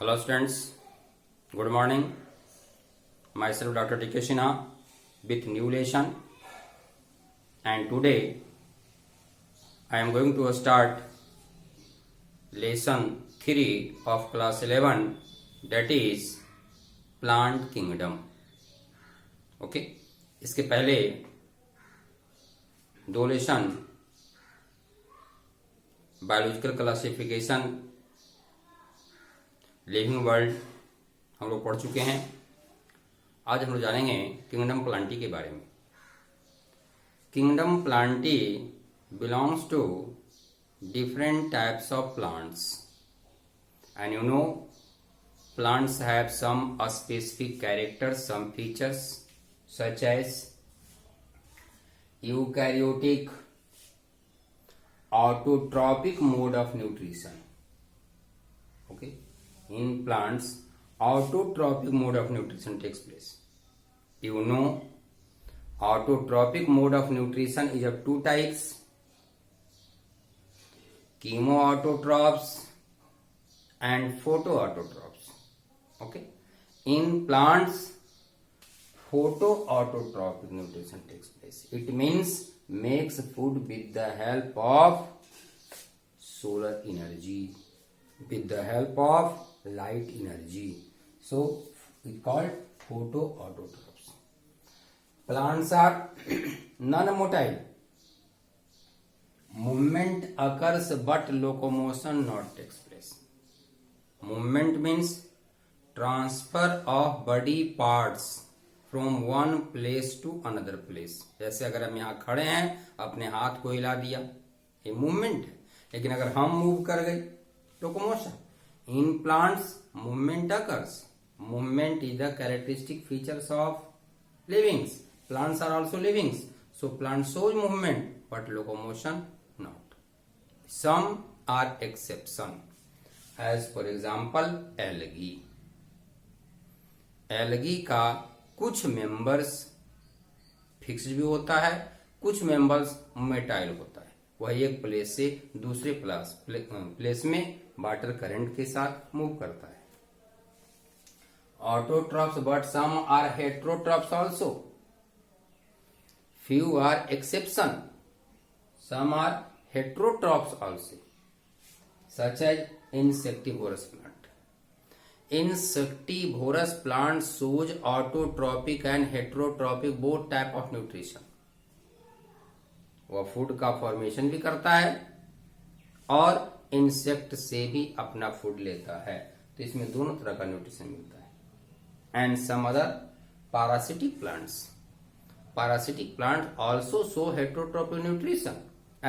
Hello students, good morning. Myself Dr. T.K. Sinha with new lesson, and today I am going to start lesson 3 of class 11, that is plant kingdom. Okay, इसके पहले दो lesson biological classification living world हम लोग पढ़ चुके हैं। आज हम लोग जानेंगे किंगडम प्लांटी के बारे में। Kingdom plantae belongs to different types of plants, and you know plants have some specific characters, some features such as eukaryotic, autotrophic mode of nutrition. Okay, in plants autotrophic mode of nutrition takes place. You know, autotrophic mode of nutrition is of two types: chemoautotrophs and photoautotrophs. Okay, in plants photoautotrophic nutrition takes place. It means makes food with the help of solar energy, with the help of light energy. So we call photoautotrophs. Plants are non-motile. Movement occurs but locomotion not takes place. Movement means transfer of body parts from one place to another place. जैसे अगर हम यहाँ खड़े हैं, अपने हाथ को हिला दिया, ये मूवमेंट है। लेकिन अगर हम मूव कर गए, locomotion. In plants movement occurs. Movement is the characteristic features of livings. Plants are also livings, so plant shows movement but locomotion not. Some are exception, as for example algae. Algae का कुछ members fixed भी होता है, कुछ members motile होता है। वह एक प्लेस से दूसरे प्लेस में वाटर करंट के साथ मूव करता है। Autotrophs but some are heterotrophs also. Few are exception. Some are heterotrophs also, such as insectivorous plant. Insectivorous plants shows autotrophic and heterotrophic both type of nutrition. वह food का formation भी करता है और इंसेक्ट से भी अपना फूड लेता है, तो इसमें दोनों तरह का न्यूट्रिशन मिलता है. And some other parasitic plants. Parasitic plants also show heterotrophic nutrition,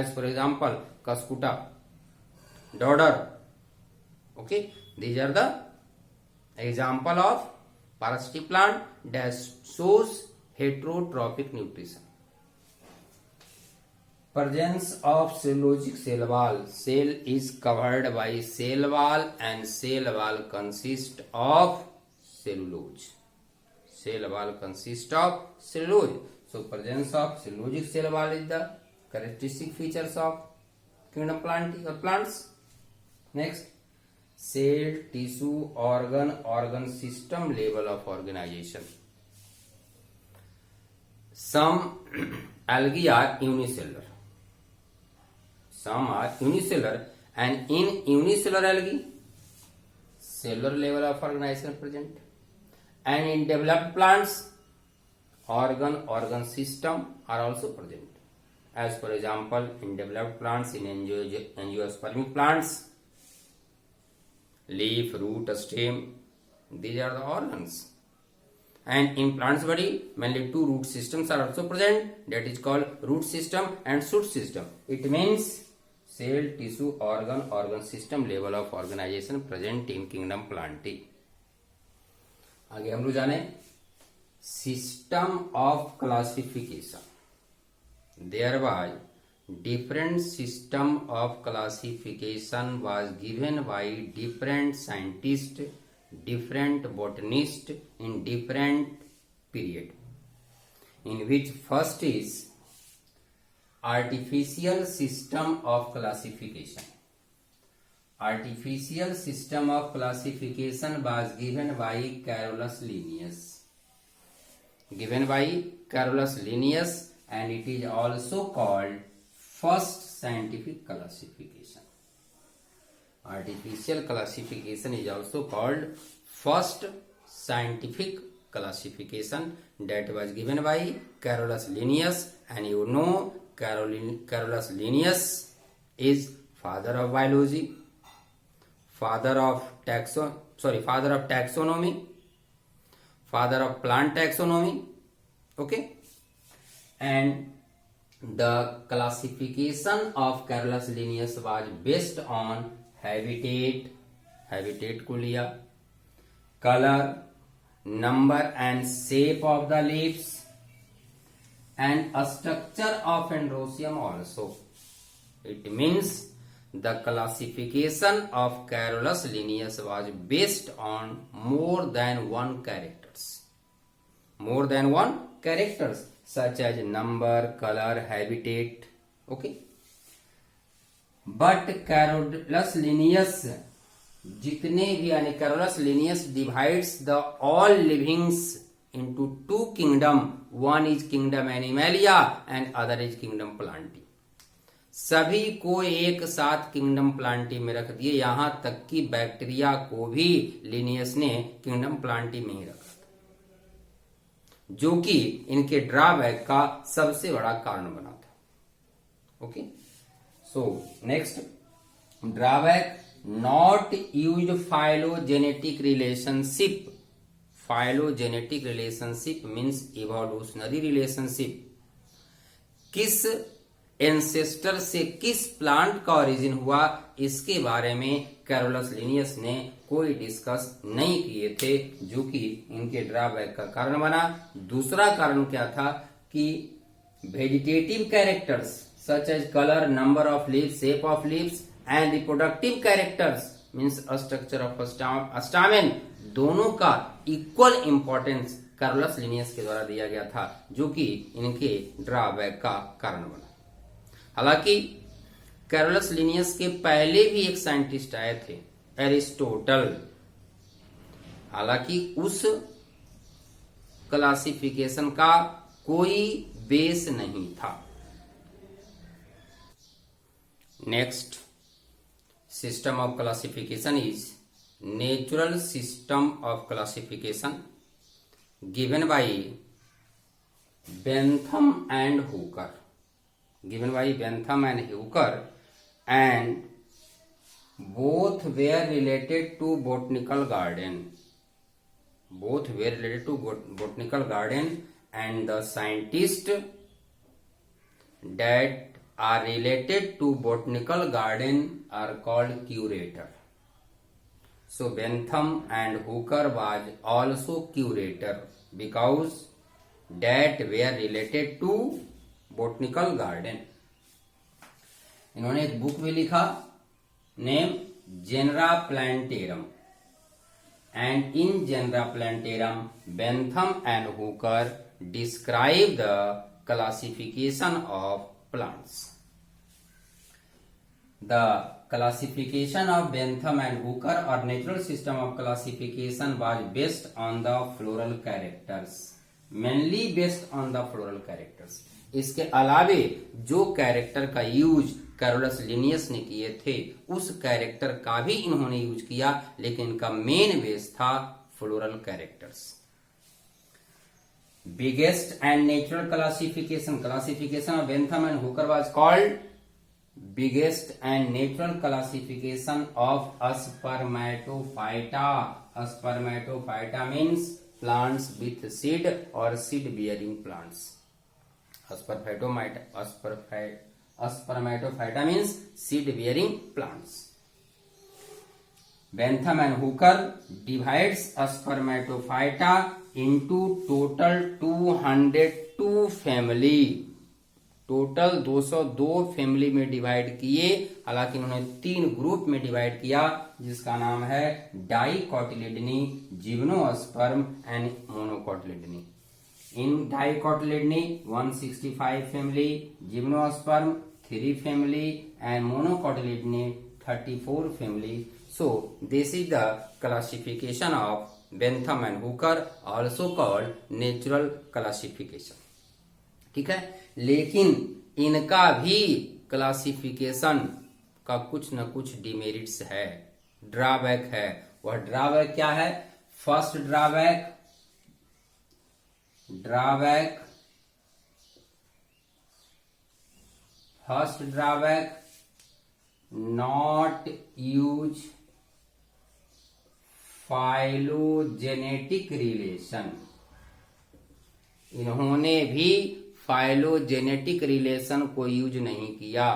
as for example Cuscuta, Dodder. Okay, these are the example of parasitic plant that shows heterotrophic nutrition. Presence of cellulosic cell wall. Cell is covered by cell wall and cell wall consists of cellulose. Cell wall consists of cellulose. So presence of cellulosic cell wall is the characteristic features of kingdom plants. Next, cell, tissue, organ system level of organization. Some algae are unicellular. Some are unicellular, and in unicellular algae, cellular level of organization present. And in developed plants, organ system are also present. As for example, in developed plants, in angiospermic plants, leaf, root, stem, these are the organs. And in plants body, mainly two root systems are also present, that is called root system and shoot system. It means cell, tissue, organ system level of organization present in kingdom plantae. आगे हम लोग जाने system of classification. Thereby different system of classification was given by different scientists, different botanists in different period, in which first is artificial system of classification. artificial system of classification was given by Carolus Linnaeus. Given by Carolus Linnaeus, and it is also called first scientific classification. Artificial classification is also called first scientific classification that was given by Carolus Linnaeus, and you know Carolus Linnaeus is father of biology, father of taxonomy, father of plant taxonomy. Okay, and the classification of Carolus Linnaeus was based on habitat को लिया, color, number and shape of the leaves, and a structure of androsium also. It means the classification of Carolus Linnaeus was based on more than one characters, such as number, color, habitat. Okay, but Carolus Linnaeus जितने भी यानी Carolus Linnaeus divides the all livings into two kingdom. One is kingdom Animalia and other is kingdom Plantae. सभी को एक साथ kingdom Plantae में रख दिए, यहां तक कि बैक्टीरिया को भी लिनियस ने किंगडम प्लांटी में ही रखा था, जो कि इनके ड्रॉबैक का सबसे बड़ा कारण बना था. Okay, so next drawback, not used phylogenetic relationship. Phylogenetic relationship means evolutionary relationship. किस एंसेस्टर से किस प्लांट का ओरिजिन हुआ, इसके बारे में कैरोलस लिनियस ने कोई डिस्कस नहीं किए थे, जो कि इनके ड्रॉबैक का कारण बना. दूसरा कारण क्या था कि vegetative characters such as colour, number of leaves, shape of leaves and reproductive characters means structure of stamen, दोनों का इक्वल इंपॉर्टेंस कैरोलस लिनियस के द्वारा दिया गया था, जो कि इनके ड्रॉबैक का कारण बना. हालांकि कैरोलस लिनियस के पहले भी एक साइंटिस्ट आए थे, एरिस्टोटल. हालांकि उस क्लासिफिकेशन का कोई बेस नहीं था. Next system of classification is natural system of classification given by Bentham and Hooker. Given by Bentham and Hooker, and both were related to botanical garden. Both were related to botanical garden, and the scientists that are related to botanical garden are called curator. So Bentham and Hooker was also curator because that were related to botanical garden. इन्होंने एक book भी लिखा name Genera Plantarum, and in Genera Plantarum Bentham and Hooker describe the classification of plants. The classification of Bentham and Hooker और natural system of classification was based on the floral characters, mainly based on the floral characters. इसके अलावे जो character का use Carolus Linnaeus ने किए थे, उस character का भी इन्होंने यूज किया, लेकिन इनका मेन बेस था floral characters. Biggest and natural classification of Bentham and Hooker was called biggest and natural classification of Spermatophyta. Spermatophyta means plants with seed और seed bearing plants. Spermatophyta means seed bearing plants. Bentham and Hooker divides Spermatophyta into total 202 family. Total 202 family में divide किए. हालांकि उन्होंने 3 group में divide किया, जिसका नाम है डाइकोटिलिडनी, gymnosperm and मोनोकोटिलिडनी. In dicotyledony 165 family, gymnosperm 3 family, and monocotyledony 34 family. So this is the classification of Bentham and Hooker, also called natural classification. ठीक है, लेकिन इनका भी क्लासिफिकेशन का कुछ न कुछ डिमेरिट्स है, ड्रॉबैक है. वह ड्रॉबैक क्या है? First drawback not use phylogenetic relation. इन्होंने भी फाइलोजेनेटिक रिलेशन को यूज नहीं किया.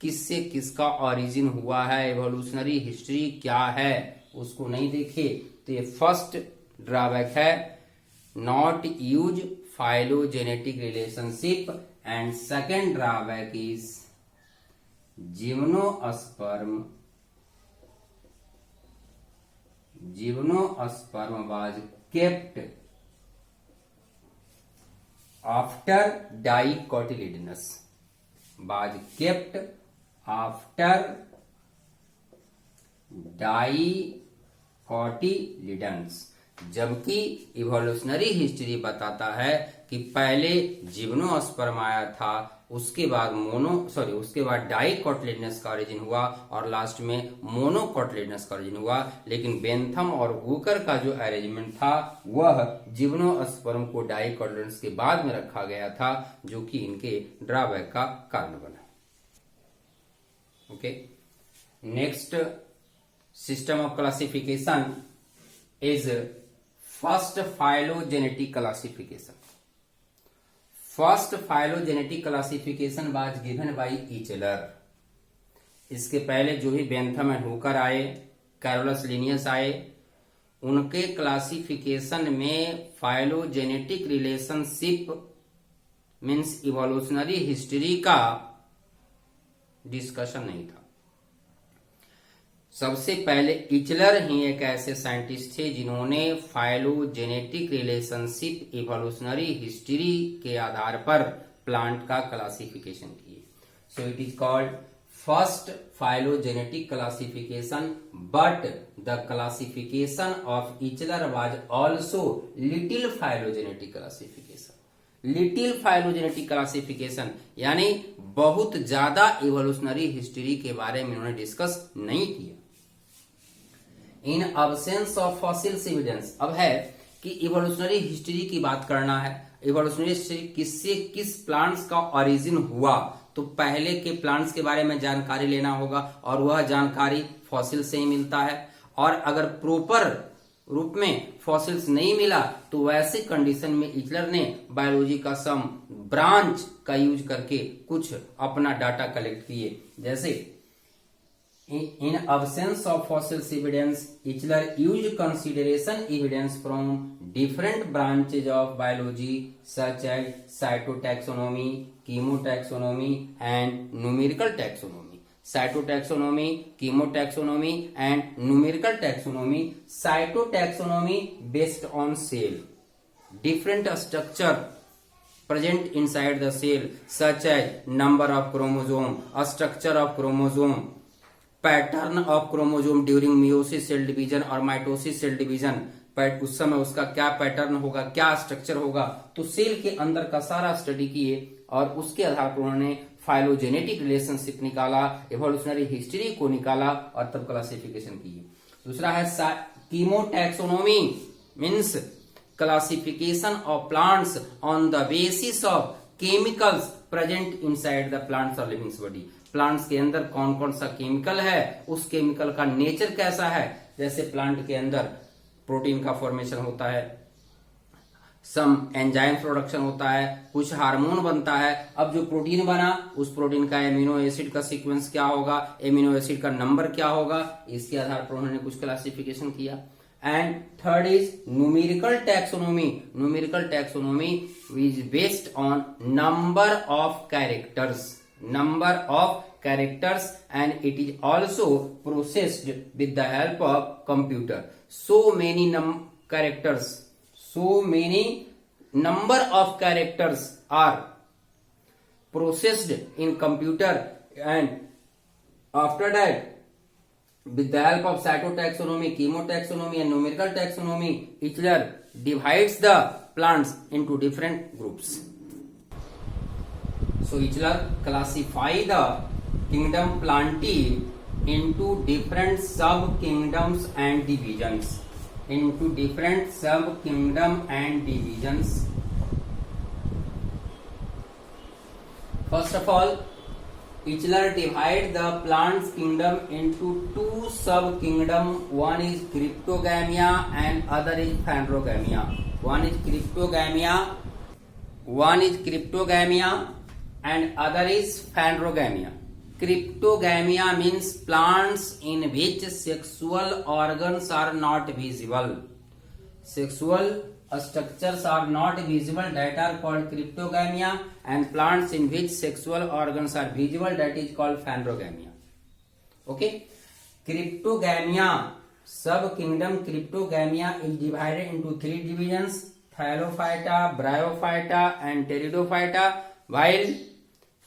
किससे किसका ओरिजिन हुआ है, एवोल्यूशनरी हिस्ट्री क्या है, उसको नहीं देखे. तो ये फर्स्ट ड्रॉबैक है, not use phylogenetic relationship. And second drawback is gymnosperm was kept after dicotyledonous. Was kept after dicotyledons. जबकि इवोल्यूशनरी हिस्ट्री बताता है कि पहले जिम्नोस्पर्म आया था, उसके बाद उसके बाद डाइकोटिलेडनस का ओरिजिन हुआ और लास्ट में मोनोकोटिलेडनस का ओरिजिन हुआ. लेकिन बेंथम और वूकर का जो अरेंजमेंट था वह जिम्नोस्पर्म को डाइकोटिलेडनस के बाद में रखा गया था, जो कि इनके ड्रॉबैक का कारण बना. Okay, next system of classification is first phylogenetic classification. First phylogenetic classification was given by Eichler. इसके पहले जो भी बेंथम एंड हुकर आए, कैरोलस लिनियस आए, उनके क्लासिफिकेशन में phylogenetic relationship means evolutionary history का डिस्कशन नहीं था. सबसे पहले ईचलर ही एक ऐसे साइंटिस्ट थे जिन्होंने फाइलोजेनेटिक रिलेशनशिप इवोल्यूशनरी हिस्ट्री के आधार पर प्लांट का क्लासिफिकेशन किए. So it is called first phylogenetic classification, but the classification of Eichler was also little phylogenetic classification. Little phylogenetic classification यानी बहुत ज्यादा इवोल्यूशनरी हिस्ट्री के बारे में उन्होंने डिस्कस नहीं किया. इन अब्सेंस ऑफ फॉसिल्स एविडेंस. अब है कि इवोल्यूशनरी हिस्ट्री की बात करना है. इवोल्यूशनरी हिस्ट्री किससे किस प्लांट्स का ओरिजिन हुआ, तो पहले के प्लांट्स के बारे में जानकारी लेना होगा और वह जानकारी फॉसिल से ही मिलता है. और अगर प्रॉपर रूप में फॉसिल्स नहीं मिला तो वैसे कंडीशन में ईचलर ने बायोलॉजी का सम ब्रांच का यूज करके कुछ अपना डाटा कलेक्ट किए. जैसे in absence of fossils evidence, Eichler used consideration evidence from different branches of biology such as cytotaxonomy, chemotaxonomy and numerical taxonomy. Cytotaxonomy, chemotaxonomy and numerical taxonomy. Cytotaxonomy based on cell, different structure present inside the cell such as number of chromosome, a structure of chromosome, pattern of chromosome during meiosis cell division और mitosis cell division. उस समय उसका क्या pattern होगा, क्या structure होगा, तो cell के अंदर का सारा स्टडी किए और उसके आधार पर उन्होंने फाइलोजेनेटिक रिलेशनशिप निकाला, इवोल्यूशनरी हिस्ट्री को निकाला और तब क्लासिफिकेशन किए. दूसरा है कीमोटैक्सोनॉमी means classification of plants on the basis of chemicals present inside the plants और लिविंग बॉडी. प्लांट्स के अंदर कौन कौन सा केमिकल है, उस केमिकल का नेचर कैसा है. जैसे प्लांट के अंदर प्रोटीन का फॉर्मेशन होता है, सम एंजाइम प्रोडक्शन होता है, कुछ हार्मोन बनता है. अब जो प्रोटीन बना उस प्रोटीन का एमिनो एसिड का सीक्वेंस क्या होगा, एमिनो एसिड का नंबर क्या होगा, इसके आधार पर उन्होंने कुछ क्लासिफिकेशन किया. And third is numerical taxonomy. Numerical taxonomy is based on number of characters, and it is also processed with the help of computer. So many number of characters are processed in computer, and after that with the help of cytotaxonomy, chemotaxonomy and numerical taxonomy, Eichler divides the plants into different groups. So Eichler classify the kingdom Plantae into different sub-kingdoms and divisions. First of all, Eichler divide the plants kingdom into two sub-kingdom. One is Cryptogamia and other is Phanerogamia. One is Cryptogamia and other is Phanerogamia. Cryptogamia means plants in which sexual organs are not visible. Sexual structures are not visible, that are called Cryptogamia, and plants in which sexual organs are visible, that is called Phanerogamia. Okay. Cryptogamia, sub-kingdom Cryptogamia is divided into three divisions: Thallophyta, Bryophyta and Pteridophyta, while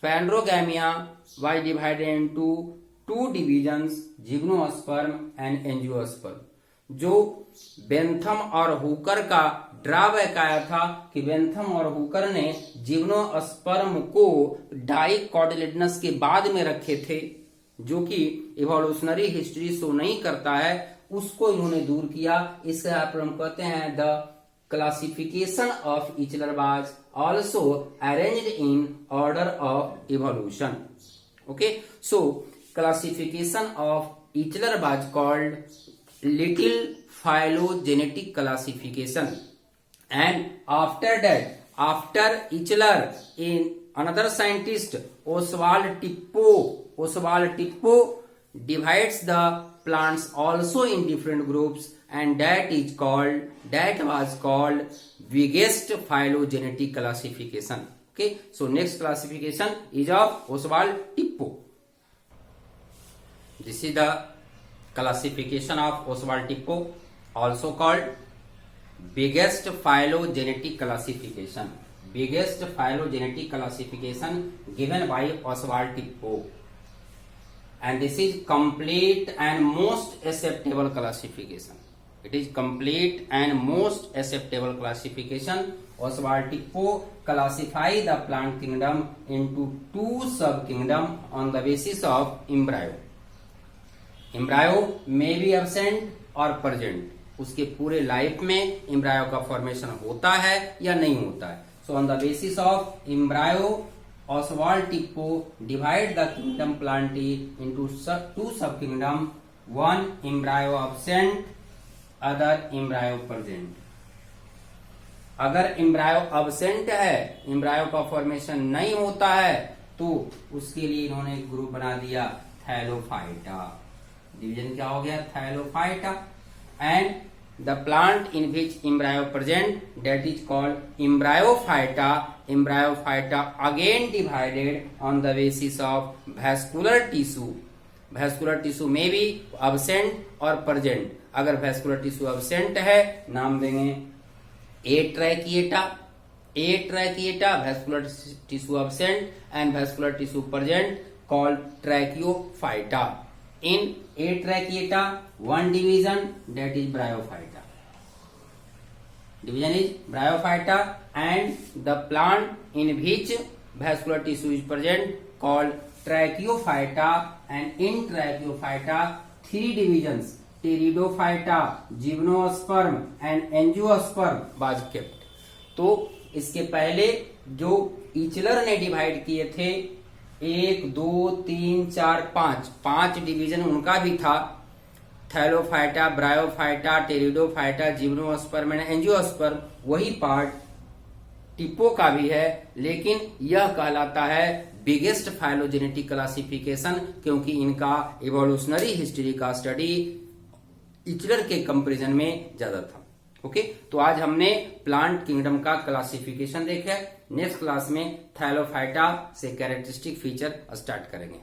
Phanerogamia was divided into two divisions, Gymnosperm and Angiosperm. जो Bentham और Hooker का drawback आया था कि Bentham और Hooker ने gymnosperm को डाइकोटिलेडनस के बाद में रखे थे, जो कि इवोल्यूशनरी हिस्ट्री शो नहीं करता है, उसको इन्होंने दूर किया. इससे आप हम कहते हैं the classification of Eichler was also arranged in order of evolution. Okay, so classification of Eichler was called little phylogenetic classification, and after that, after Eichler, in another scientist Oswald Tippo divides the plants also in different groups, and that was called biggest phylogenetic classification. Okay, so next classification is of Oswald Tippo. This is the classification of Oswald Tippo, also called biggest phylogenetic classification. Biggest phylogenetic classification given by Oswald Tippo, and this is complete and most acceptable classification. It is complete and most acceptable classification. Oswald Tippo classify the plant kingdom into two sub-kingdom on the basis of embryo. Embryo may be absent और present, उसके पूरे life में embryo का formation होता है या नहीं होता है. So on the basis of embryo, Oswald Tippo divide the kingdom Plantae into two sub kingdom, one embryo absent, other embryo present. अगर एम्ब्रायो अब्सेंट है, एम्ब्रायो का फॉर्मेशन नहीं होता है, तो उसके लिए इन्होंने एक ग्रुप बना दिया थैलोफाइटा. डिवीजन क्या हो गया? Thallophyta. And the plant in which embryo present, that is called Embryophyta. Embryophyta again divided on the basis of vascular tissue. Vascular tissue में भी अब्सेंट और प्रेजेंट. अगर वैस्कुलर टिश्यू अब्सेंट है, नाम देंगे Atracheata. Vascular tissue absent and vascular tissue present called Tracheophyta. In Atracheata, one division, that is Bryophyta. Division is Bryophyta, and the plant in which vascular tissue is present called Tracheophyta, and in Tracheophyta three divisions, Pteridophyta, Gymnosperm and Angiosperm was kept. तो इसके पहले जो ईचलर ने divide किए थे 1, 2, 3, 4, 5 division उनका भी था. Thallophyta, bryophyta, pteridophyta, gymnosperm and angiosperm, वही पार्ट टिप्पो का भी है, लेकिन यह कहलाता है बिगेस्ट फाइलोजेनेटिक क्लासिफिकेशन, क्योंकि इनका इवोल्यूशनरी हिस्ट्री का स्टडी ईचलर के कंपैरिजन में ज्यादा था. ओके, तो आज हमने प्लांट किंगडम का क्लासिफिकेशन देखा. नेक्स्ट क्लास में थैलोफाइटा से कैरेक्टरिस्टिक फीचर स्टार्ट करेंगे.